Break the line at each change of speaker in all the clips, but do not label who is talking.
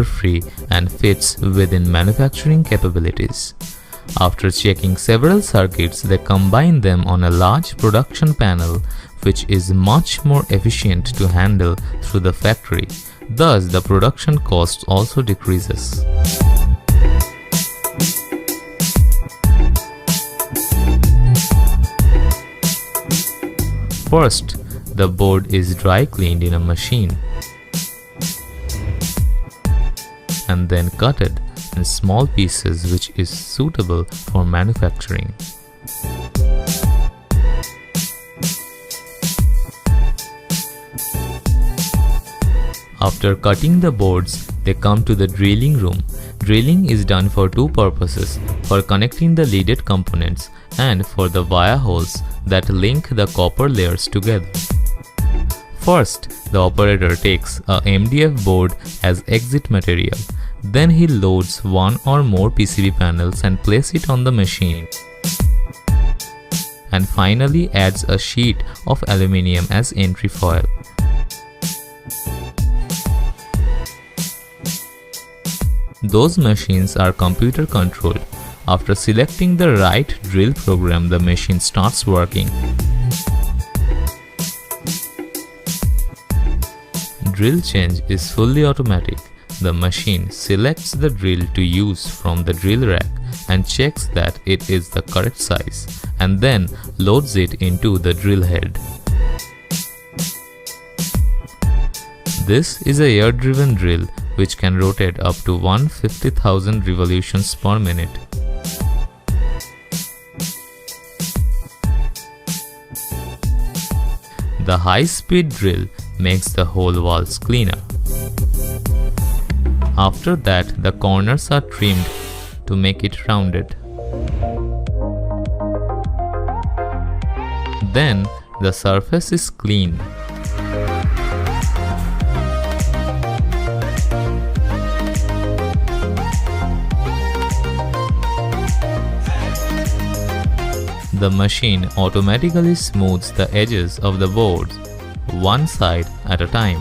free and fits within manufacturing capabilities. After checking several circuits, they combine them on a large production panel, which is much more efficient to handle through the factory. Thus, the production cost also decreases. First, the board is dry cleaned in a machine and then cutted in small pieces, which is suitable for manufacturing. After cutting the boards, they come to the drilling room. Drilling is done for two purposes: for connecting the leaded components and for the via holes that link the copper layers together. First, the operator takes a MDF board as exit material. Then he loads one or more PCB panels and places it on the machine. And finally adds a sheet of aluminium as entry foil. Those machines are computer controlled. After selecting the right drill program, the machine starts working. Drill change is fully automatic. The machine selects the drill to use from the drill rack and checks that it is the correct size, and then loads it into the drill head. This is a air-driven drill which can rotate up to 150,000 revolutions per minute. The high-speed drill makes the whole walls cleaner. After that, the corners are trimmed to make it rounded. Then, the surface is cleaned. The machine automatically smooths the edges of the boards, one side at a time.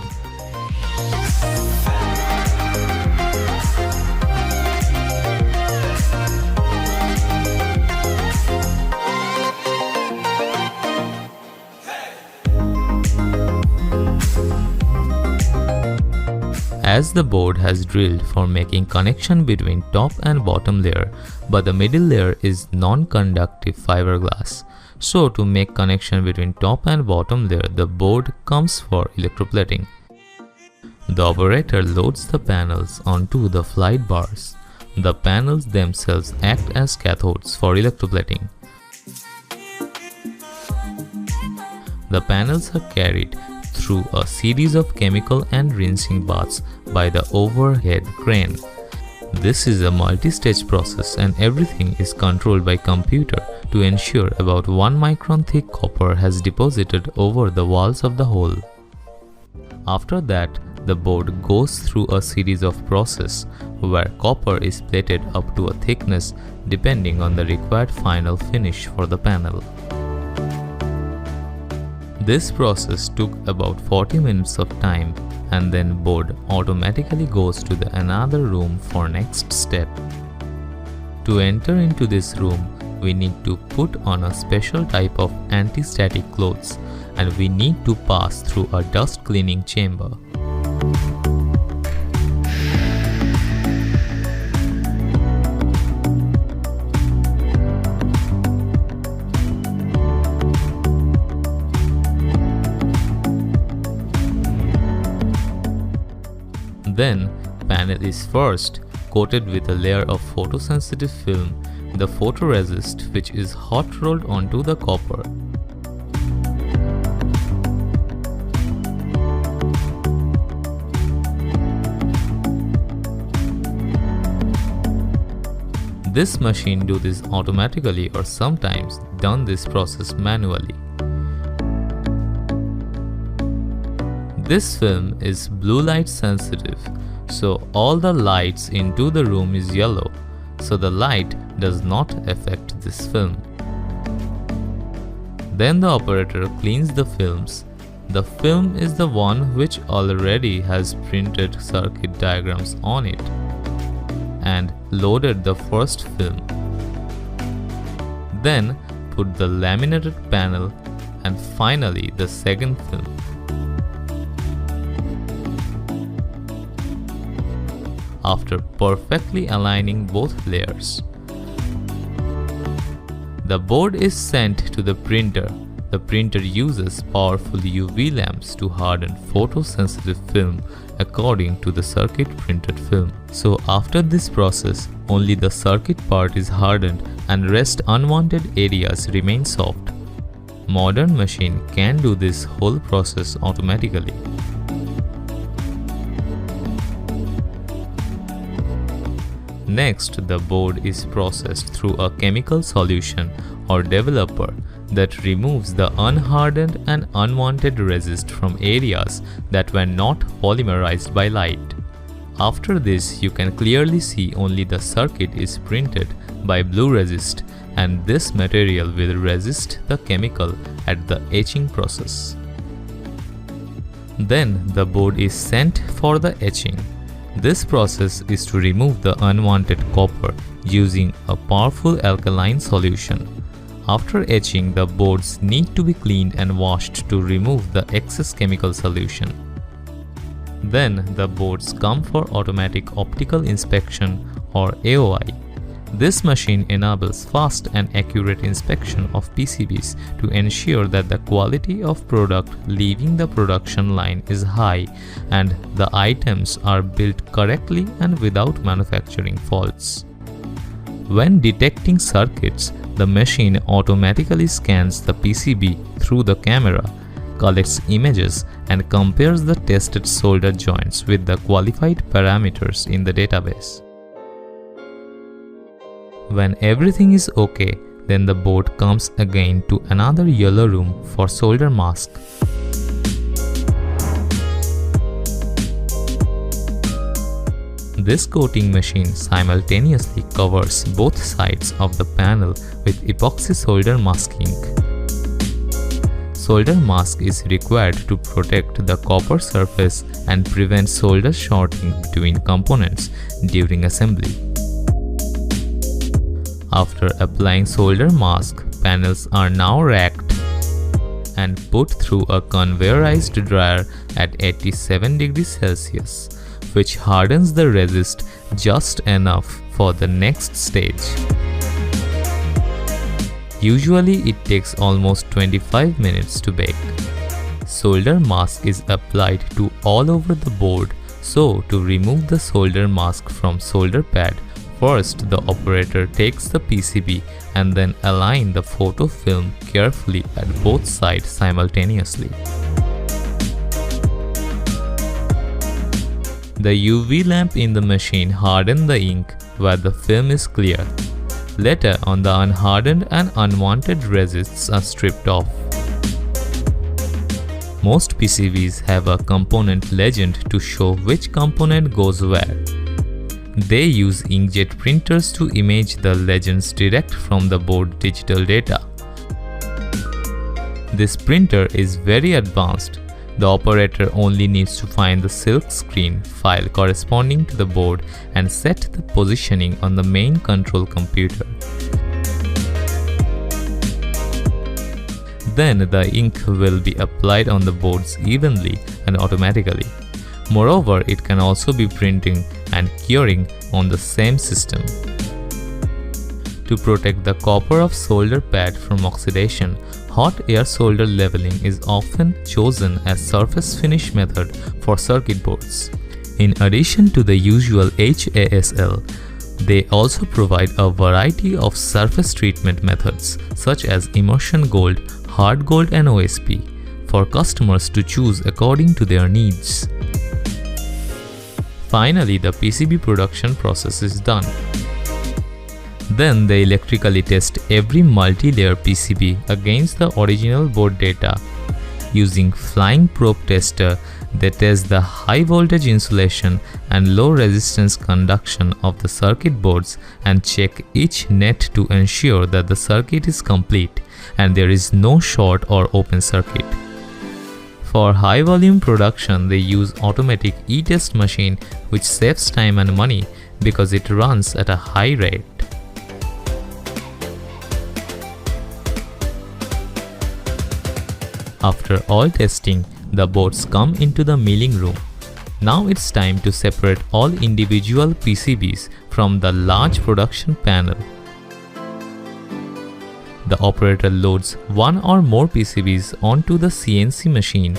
As the board has drilled for making connection between top and bottom layer, but the middle layer is non-conductive fiberglass. So to make connection between top and bottom layer, the board comes for electroplating. The operator loads the panels onto the flight bars. The panels themselves act as cathodes for electroplating. The panels are carried through a series of chemical and rinsing baths by the overhead crane. This is a multi-stage process and everything is controlled by computer to ensure about 1 micron thick copper has deposited over the walls of the hole. After that, the board goes through a series of process where copper is plated up to a thickness depending on the required final finish for the panel. This process took about 40 minutes of time, and then board automatically goes to another room for next step. To enter into this room, we need to put on a special type of anti-static clothes, and we need to pass through a dust cleaning chamber. Then, panel is first coated with a layer of photosensitive film, the photoresist, which is hot rolled onto the copper. This machine do this automatically or sometimes done this process manually. This film is blue light sensitive, so all the lights into the room is yellow, so the light does not affect this film. Then the operator cleans the films The film is the one which already has printed circuit diagrams on it and loaded the first film. Then put the laminated panel and finally the second film. After perfectly aligning both layers, the board is sent to the printer. The printer uses powerful UV lamps to harden photosensitive film according to the circuit printed film. So after this process, only the circuit part is hardened and rest unwanted areas remain soft. Modern machine can do this whole process automatically. Next, the board is processed through a chemical solution or developer that removes the unhardened and unwanted resist from areas that were not polymerized by light. After this, you can clearly see only the circuit is printed by blue resist, and this material will resist the chemical at the etching process. Then the board is sent for the etching. This process is to remove the unwanted copper using a powerful alkaline solution. After etching, the boards need to be cleaned and washed to remove the excess chemical solution. Then the boards come for automatic optical inspection or AOI. This machine enables fast and accurate inspection of PCBs to ensure that the quality of product leaving the production line is high and the items are built correctly and without manufacturing faults. When detecting circuits, the machine automatically scans the PCB through the camera, collects images, and compares the tested solder joints with the qualified parameters in the database. When everything is okay, then the board comes again to another yellow room for solder mask. This coating machine simultaneously covers both sides of the panel with epoxy solder masking. Solder mask is required to protect the copper surface and prevent solder shorting between components during assembly. After applying solder mask, panels are now racked and put through a conveyorized dryer at 87 degrees Celsius, which hardens the resist just enough for the next stage. Usually it takes almost 25 minutes to bake. Solder mask is applied to all over the board, so to remove the solder mask from solder pad, first the operator takes the PCB and then align the photo film carefully at both sides simultaneously. The UV lamp in the machine hardens the ink where the film is clear. Later on, the unhardened and unwanted resists are stripped off. Most PCBs have a component legend to show which component goes where. They use inkjet printers to image the legends direct from the board digital data. This printer is very advanced. The operator only needs to find the silk screen file corresponding to the board and set the positioning on the main control computer. Then the ink will be applied on the boards evenly and automatically. Moreover, it can also be printing and curing on the same system. To protect the copper of solder pad from oxidation, hot air solder leveling is often chosen as surface finish method for circuit boards. In addition to the usual HASL, they also provide a variety of surface treatment methods such as immersion gold, hard gold and OSP for customers to choose according to their needs. Finally, the PCB production process is done. Then they electrically test every multi-layer PCB against the original board data. Using flying probe tester, they test the high voltage insulation and low resistance conduction of the circuit boards and check each net to ensure that the circuit is complete and there is no short or open circuit. For high volume production, they use automatic e-test machine which saves time and money because it runs at a high rate. After all testing, the boards come into the milling room. Now it's time to separate all individual PCBs from the large production panel. The operator loads one or more PCBs onto the CNC machine.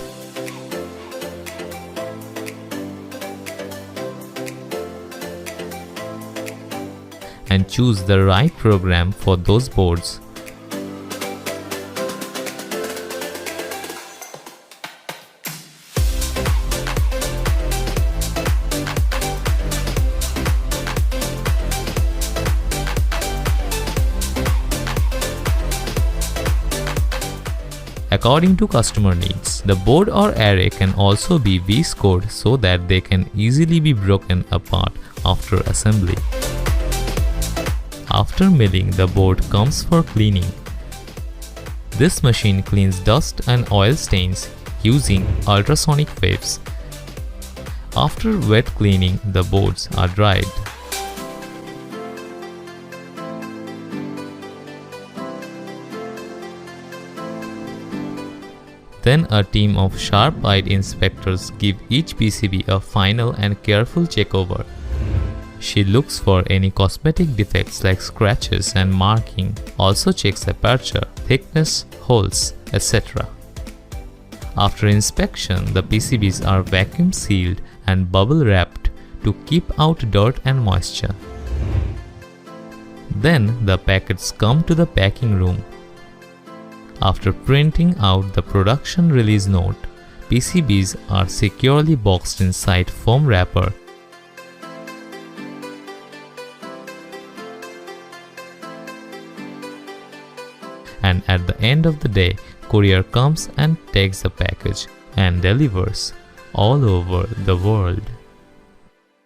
And choose the right program for those boards. According to customer needs, the board or array can also be V-scored so that they can easily be broken apart after assembly. After milling, the board comes for cleaning. This machine cleans dust and oil stains using ultrasonic waves. After wet cleaning, the boards are dried. Then a team of sharp-eyed inspectors give each PCB a final and careful checkover. She looks for any cosmetic defects like scratches and marking, also checks aperture, thickness, holes, etc. After inspection, the PCBs are vacuum sealed and bubble wrapped to keep out dirt and moisture. Then the packets come to the packing room. After printing out the production release note, PCBs are securely boxed inside foam wrapper. And at the end of the day, courier comes and takes the package and delivers all over the world.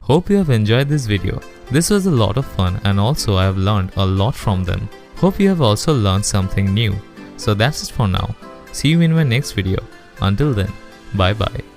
Hope you have enjoyed this video. This was a lot of fun and also I have learned a lot from them. Hope you have also learned something new. So that's it for now. See you in my next video. Until then, bye bye.